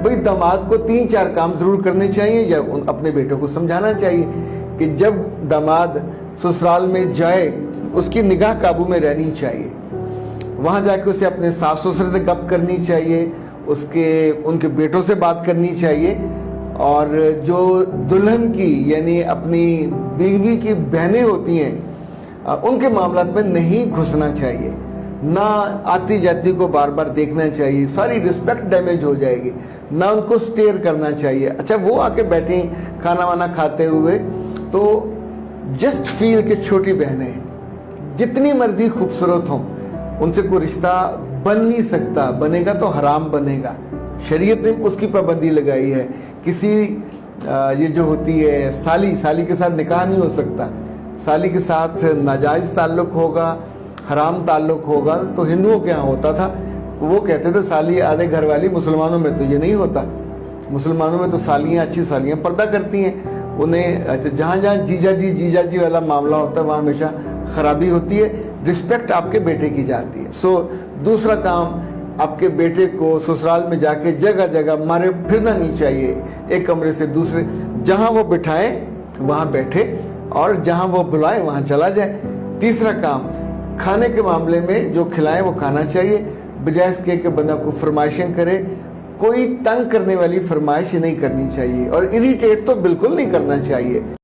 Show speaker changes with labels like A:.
A: بھئی داماد کو 3-4 کام ضرور کرنے چاہیے یا اپنے بیٹوں کو سمجھانا چاہیے کہ جب داماد سسرال میں جائے اس کی نگاہ قابو میں رہنی چاہیے، وہاں جا کے اسے اپنے ساس سسر سے گپ کرنی چاہیے، ان کے بیٹوں سے بات کرنی چاہیے، اور جو دلہن کی یعنی اپنی بیوی کی بہنیں ہوتی ہیں ان کے معاملات میں نہیں گھسنا چاہیے، نہ آتی جاتی کو بار بار دیکھنا چاہیے، ساری رسپیکٹ ڈیمیج ہو جائے گی، نہ ان کو سٹیئر کرنا چاہیے۔ اچھا وہ آ کے بیٹھیں کھانا وانا کھاتے ہوئے تو جسٹ فیل کہ چھوٹی بہنیں جتنی مرضی خوبصورت ہوں ان سے کوئی رشتہ بن نہیں سکتا، بنے گا تو حرام بنے گا، شریعت نے اس کی پابندی لگائی ہے۔ کسی یہ جو ہوتی ہے سالی کے ساتھ نکاح نہیں ہو سکتا، سالی کے ساتھ ناجائز تعلق ہوگا، حرام تعلق ہوگا۔ تو ہندوؤں کے ہاں ہوتا تھا، وہ کہتے تھے سالی آدھے گھر والی، مسلمانوں میں تو یہ نہیں ہوتا، مسلمانوں میں تو سالیاں اچھی سالیاں پردہ کرتی ہیں، انہیں جہاں جیجا جی والا معاملہ ہوتا ہے وہاں ہمیشہ خرابی ہوتی ہے، رسپیکٹ آپ کے بیٹے کی جاتی ہے۔ دوسرا کام، آپ کے بیٹے کو سسرال میں جا کے جگہ جگہ مارے پھرنا نہیں چاہیے، ایک کمرے سے دوسرے، جہاں وہ بٹھائیں وہاں بیٹھے اور جہاں وہ بلائیں وہاں چلا جائے۔ تیسرا کام، کھانے کے معاملے میں جو کھلائیں وہ کھانا چاہیے، بجائے اس کے کہ بندہ کو فرمائشیں کرے، کوئی تنگ کرنے والی فرمائش نہیں کرنی چاہیے اور اریٹیٹ تو بالکل نہیں کرنا چاہیے۔